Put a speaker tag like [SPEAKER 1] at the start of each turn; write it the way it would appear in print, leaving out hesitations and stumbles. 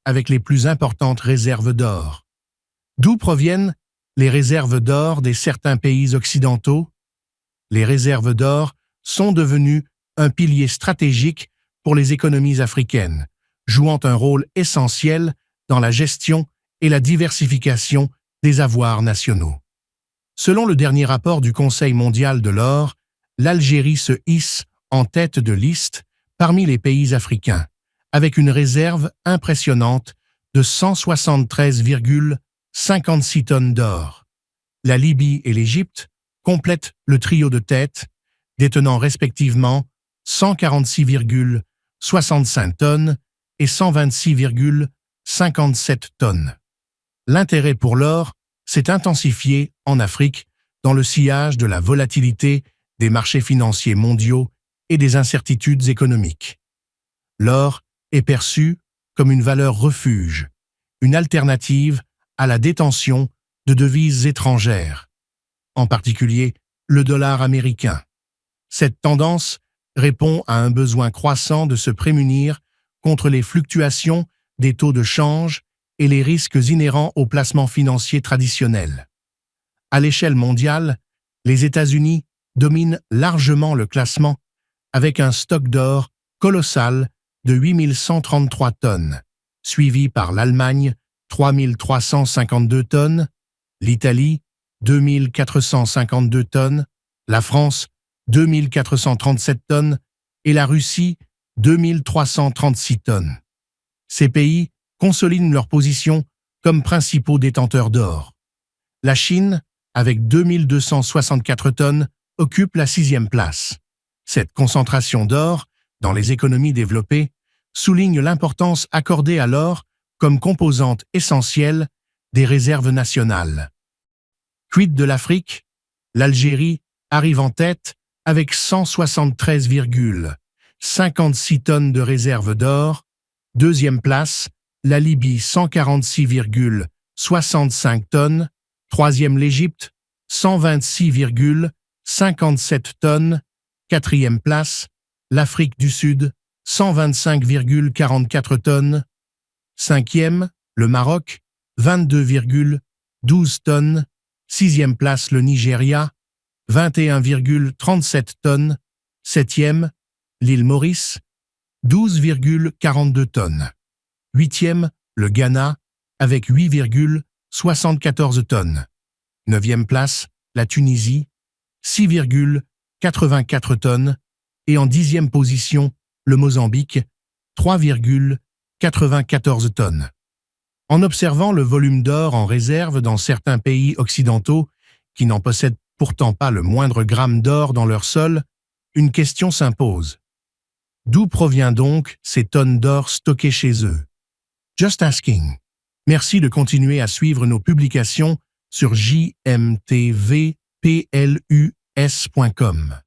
[SPEAKER 1] avec les plus importantes réserves d'or. D'où proviennent les réserves d'or de certains pays occidentaux? Les réserves d'or sont devenues un pilier stratégique pour les économies africaines, jouant un rôle essentiel dans la gestion et la diversification des avoirs nationaux. Selon le dernier rapport du Conseil mondial de l'or, l'Algérie se hisse en tête de liste parmi les pays africains, avec une réserve impressionnante de 173,56 tonnes d'or. La Libye et l'Égypte complètent le trio de tête, détenant respectivement 146,65 tonnes et 126,57 tonnes. L'intérêt pour l'or s'est intensifié en Afrique dans le sillage de la volatilité des marchés financiers mondiaux et des incertitudes économiques. L'or est perçu comme une valeur refuge, une alternative à la détention de devises étrangères, en particulier le dollar américain. Cette tendance répond à un besoin croissant de se prémunir contre les fluctuations des taux de change et les risques inhérents aux placements financiers traditionnels. À l'échelle mondiale, les États-Unis dominent largement le classement avec un stock d'or colossal de 8133 tonnes, suivi par l'Allemagne, 3352 tonnes, l'Italie, 2452 tonnes, la France, 2437 tonnes et la Russie, 2336 tonnes. Ces pays consolident leur position comme principaux détenteurs d'or. La Chine, avec 2264 tonnes, occupe la 6e place. Cette concentration d'or dans les économies développées souligne l'importance accordée à l'or comme composante essentielle des réserves nationales. Quid de l'Afrique? L'Algérie arrive en tête avec 173,56 tonnes de réserves d'or. Deuxième place, la Libye 146,65 tonnes. Troisième, l'Égypte 126,57 tonnes. Quatrième place, l'Afrique du Sud 125,44 tonnes. Cinquième, le Maroc 22,12 tonnes. Sixième place, le Nigeria 21,37 tonnes. Septième, l'île Maurice 12,42 tonnes. Huitième, le Ghana avec 8,74 tonnes. Neuvième place, la Tunisie 6,84 tonnes. Et en 10e position, le Mozambique 3,94 tonnes. En observant le volume d'or en réserve dans certains pays occidentaux qui n'en possèdent pourtant pas le moindre gramme d'or dans leur sol, une question s'impose. D'où provient donc ces tonnes d'or stockées chez eux? Just asking. Merci de continuer à suivre nos publications sur jmtvplus.com.